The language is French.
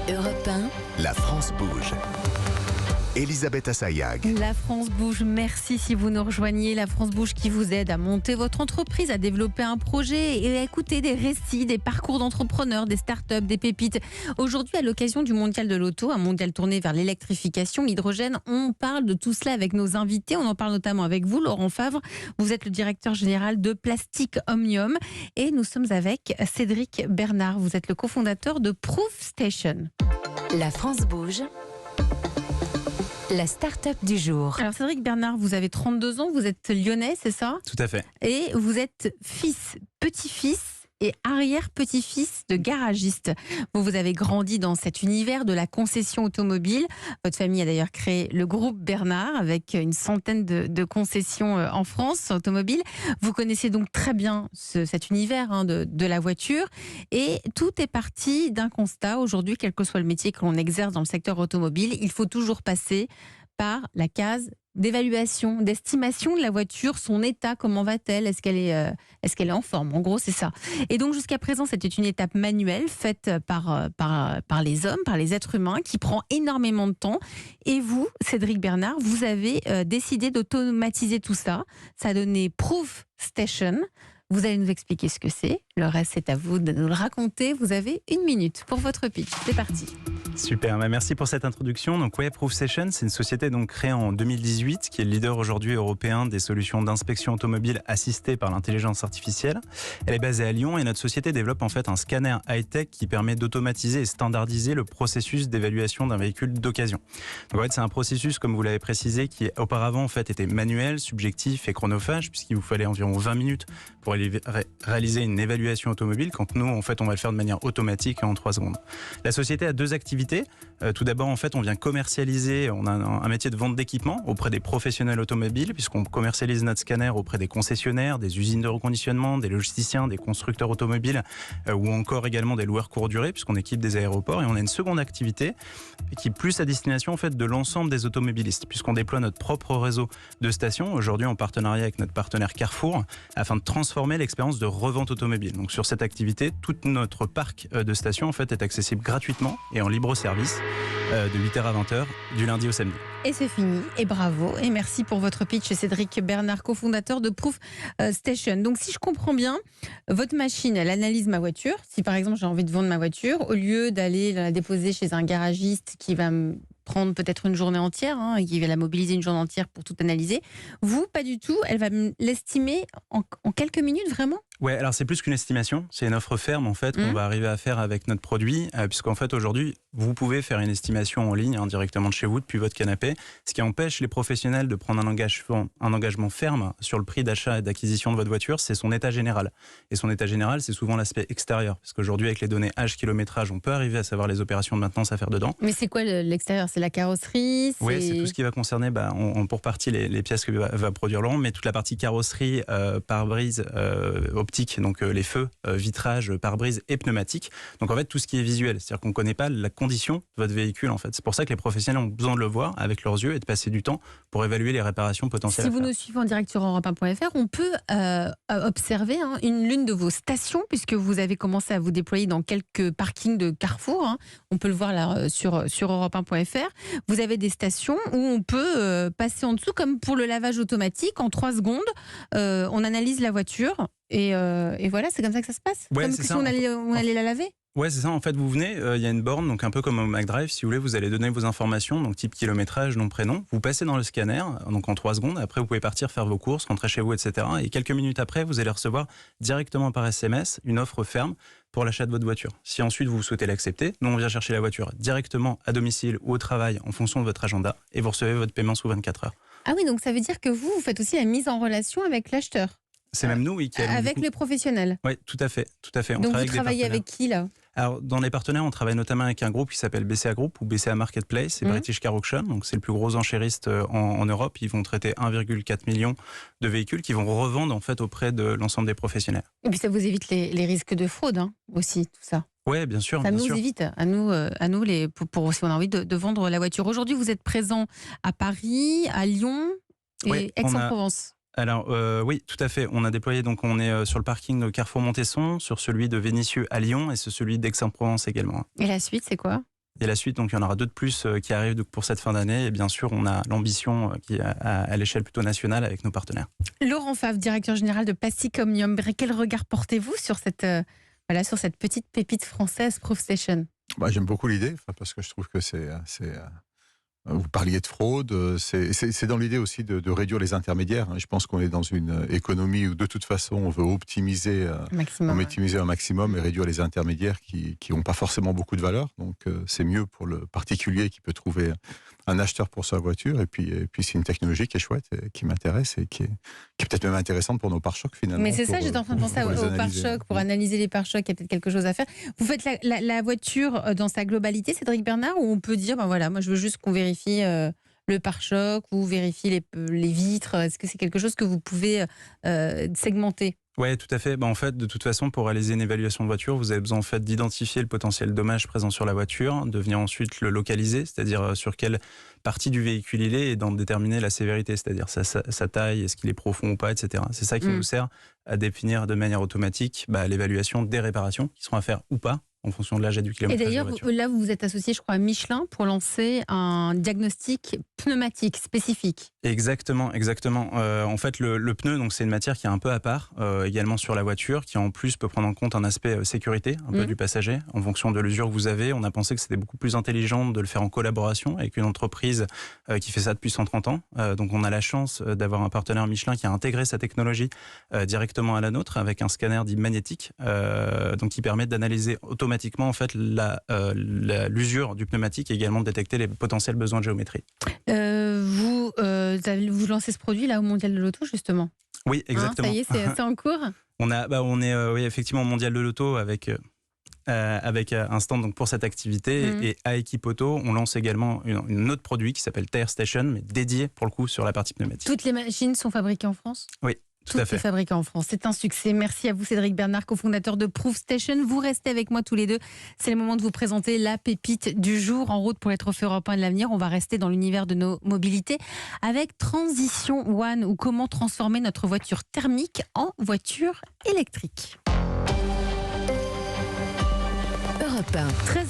Europe 1, La France bouge. Elisabeth Assayag. La France bouge, merci si vous nous rejoignez. La France bouge qui vous aide à monter votre entreprise, à développer un projet et à écouter des récits, des parcours d'entrepreneurs, des startups, des pépites. Aujourd'hui, à l'occasion du Mondial de l'Auto, un mondial tourné vers l'électrification, l'hydrogène, on parle de tout cela avec nos invités. On en parle notamment avec vous, Laurent Favre. Vous êtes le directeur général de Plastic Omnium et nous sommes avec Cédric Bernard. Vous êêtre le cofondateur de Proof Station. La France bouge. La start-up du jour. Alors Cédric Bernard, vous avez 32 ans, vous êtes lyonnais, c'est ça ? Tout à fait. Et vous êtes fils, petit-fils et arrière-petit-fils de garagiste. Vous avez grandi dans cet univers de la concession automobile. Votre famille a d'ailleurs créé le groupe Bernard avec une centaine de concessions en France automobile. Vous connaissez donc très bien cet univers de la voiture. Et tout est parti d'un constat. Aujourd'hui, quel que soit le métier que l'on exerce dans le secteur automobile, il faut toujours passer par la case d'évaluation, d'estimation de la voiture, son état, comment va-t-elle, est-ce qu'elle est en forme, en gros c'est ça. Et donc jusqu'à présent c'était une étape manuelle faite par les hommes, par les êtres humains, qui prend énormément de temps. Et vous, Cédric Bernard, vous avez décidé d'automatiser tout ça. Ça a donné Proof Station. Vous allez nous expliquer ce que c'est. Le reste, c'est à vous de nous le raconter. Vous avez 1 minute pour votre pitch. C'est parti. Super, merci pour cette introduction. Donc Proof Station, c'est une société donc créée en 2018 qui est le leader aujourd'hui européen des solutions d'inspection automobile assistées par l'intelligence artificielle. Elle est basée à Lyon et notre société développe en fait un scanner high-tech qui permet d'automatiser et standardiser le processus d'évaluation d'un véhicule d'occasion. Donc en fait, c'est un processus, comme vous l'avez précisé, qui auparavant en fait était manuel, subjectif et chronophage, puisqu'il vous fallait environ 20 minutes pour réaliser une évaluation automobile, quand nous en fait on va le faire de manière automatique en 3 secondes. La société a 2 activités. Tout d'abord, en fait, on vient commercialiser, on a un métier de vente d'équipement auprès des professionnels automobiles, puisqu'on commercialise notre scanner auprès des concessionnaires, des usines de reconditionnement, des logisticiens, des constructeurs automobiles, ou encore également des loueurs courte durée, puisqu'on équipe des aéroports. Et on a une seconde activité qui est plus à destination en fait de l'ensemble des automobilistes, puisqu'on déploie notre propre réseau de stations, aujourd'hui en partenariat avec notre partenaire Carrefour, afin de transformer l'expérience de revente automobile. Donc sur cette activité, tout notre parc de stations en fait est accessible gratuitement et en libre service de 8h à 20h du lundi au samedi. Et c'est fini, et bravo, et merci pour votre pitch, Cédric Bernard, cofondateur de Proof Station. Donc si je comprends bien, votre machine, elle analyse ma voiture. Si par exemple j'ai envie de vendre ma voiture, au lieu d'aller la déposer chez un garagiste qui va me prendre peut-être une journée entière, qui va la mobiliser une journée entière pour tout analyser, vous, pas du tout, elle va l'estimer en quelques minutes, vraiment ? Ouais, alors c'est plus qu'une estimation, c'est une offre ferme en fait qu'on va arriver à faire avec notre produit, puisqu'en fait aujourd'hui vous pouvez faire une estimation en ligne directement de chez vous depuis votre canapé, ce qui empêche les professionnels de prendre un engagement ferme sur le prix d'achat et d'acquisition de votre voiture, c'est son état général. Et son état général, c'est souvent l'aspect extérieur, parce qu'aujourd'hui avec les données âge, kilométrage, on peut arriver à savoir les opérations de maintenance à faire dedans. Mais c'est quoi l'extérieur ? C'est la carrosserie ? Oui, c'est tout ce qui va concerner, pour partie les pièces que va produire Laurent, mais toute la partie carrosserie, pare-brise, optique, donc les feux, vitrage, pare-brise et pneumatique. Donc en fait tout ce qui est visuel, c'est-à-dire qu'on ne connaît pas la condition de votre véhicule en fait. C'est pour ça que les professionnels ont besoin de le voir avec leurs yeux et de passer du temps pour évaluer les réparations potentielles. Si vous nous suivez en direct sur europe1.fr, on peut observer l'une de vos stations, puisque vous avez commencé à vous déployer dans quelques parkings de Carrefour. On peut le voir là sur europe1.fr. Vous avez des stations où on peut passer en dessous, comme pour le lavage automatique, en 3 secondes, on analyse la voiture. Et voilà, c'est comme ça que ça se passe. Ouais, comme si on allait la laver. Ouais, c'est ça. En fait, vous venez, il y a une borne, donc un peu comme au McDrive, si vous voulez, vous allez donner vos informations, donc type kilométrage, nom, prénom. Vous passez dans le scanner, donc en 3 secondes. Après, vous pouvez partir faire vos courses, rentrer chez vous, etc. Et quelques minutes après, vous allez recevoir directement par SMS une offre ferme pour l'achat de votre voiture. Si ensuite vous souhaitez l'accepter, nous on vient chercher la voiture directement à domicile ou au travail en fonction de votre agenda et vous recevez votre paiement sous 24 heures. Ah oui, donc ça veut dire que vous faites aussi la mise en relation avec l'acheteur. C'est même nous, oui. Avec les professionnels. Oui, tout à fait. Donc vous travaillez avec qui là ? Alors, dans les partenaires, on travaille notamment avec un groupe qui s'appelle BCA Group ou BCA Marketplace, c'est British Car Auction, donc c'est le plus gros enchériste en Europe. Ils vont traiter 1,4 million de véhicules qui vont revendre en fait auprès de l'ensemble des professionnels. Et puis ça vous évite les risques de fraude aussi, tout ça. Oui, bien sûr. Ça nous évite, à nous pour si on a envie de vendre la voiture. Aujourd'hui, vous êtes présent à Paris, à Lyon et Aix-en-Provence. Alors oui, tout à fait. On a déployé, donc on est sur le parking de Carrefour Montesson, sur celui de Vénissieux à Lyon et sur celui d'Aix-en-Provence également. Et la suite, c'est quoi ? Et la suite, donc il y en aura 2 de plus qui arrivent donc, pour cette fin d'année. Et bien sûr, on a l'ambition qui est à l'échelle plutôt nationale avec nos partenaires. Laurent Favre, directeur général de Plastic Omnium. Quel regard portez-vous sur cette petite pépite française ProofStation? J'aime beaucoup l'idée, parce que je trouve que vous parliez de fraude, c'est dans l'idée aussi de réduire les intermédiaires. Je pense qu'on est dans une économie où de toute façon on veut optimiser un maximum et réduire les intermédiaires qui n'ont pas forcément beaucoup de valeur. Donc c'est mieux pour le particulier qui peut trouver un acheteur pour sa voiture. Et puis c'est une technologie qui est chouette, et qui m'intéresse et qui est peut-être même intéressante pour nos pare-chocs finalement. Mais c'est ça, j'étais en train de penser aux pare-chocs, pour analyser les pare-chocs, il y a peut-être quelque chose à faire. Vous faites la voiture dans sa globalité, Cédric Bernard, ou on peut dire, moi je veux juste qu'on vérifie le pare-choc ou vérifier les vitres? Est-ce que c'est quelque chose que vous pouvez segmenter? Oui, tout à fait. En fait, de toute façon, pour réaliser une évaluation de voiture, vous avez besoin en fait, d'identifier le potentiel dommage présent sur la voiture, de venir ensuite le localiser, c'est-à-dire sur quelle partie du véhicule il est, et d'en déterminer la sévérité, c'est-à-dire sa taille, est-ce qu'il est profond ou pas, etc. C'est ça qui nous sert à définir de manière automatique l'évaluation des réparations qui seront à faire ou pas, en fonction de l'âge et du kilomètre. Et d'ailleurs, là, vous vous êtes associé, je crois, à Michelin pour lancer un diagnostic pneumatique spécifique. Exactement. En fait, le pneu, donc c'est une matière qui est un peu à part, également sur la voiture, qui en plus peut prendre en compte un aspect sécurité, un peu du passager. En fonction de l'usure que vous avez, on a pensé que c'était beaucoup plus intelligent de le faire en collaboration avec une entreprise qui fait ça depuis 130 ans. Donc on a la chance d'avoir un partenaire Michelin qui a intégré sa technologie directement à la nôtre avec un scanner dit magnétique, donc qui permet d'analyser automatiquement en fait l'usure du pneumatique et également de détecter les potentiels besoins de géométrie. Vous lancez ce produit là au Mondial de l'Auto justement? Oui, exactement. Ça y est, c'est en cours? On est effectivement au Mondial de l'Auto avec un stand donc, pour cette activité. Et à Équipe Auto, on lance également un autre produit qui s'appelle Tire Station, mais dédié pour le coup sur la partie pneumatique. Toutes les machines sont fabriquées en France? Oui. Tout à fait. Fabriqué en France. C'est un succès. Merci à vous, Cédric Bernard, cofondateur de ProofStation. Vous restez avec moi tous les deux. C'est le moment de vous présenter la pépite du jour en route pour les trophées européens de l'avenir. On va rester dans l'univers de nos mobilités avec Transition One, ou comment transformer notre voiture thermique en voiture électrique. Europe 1.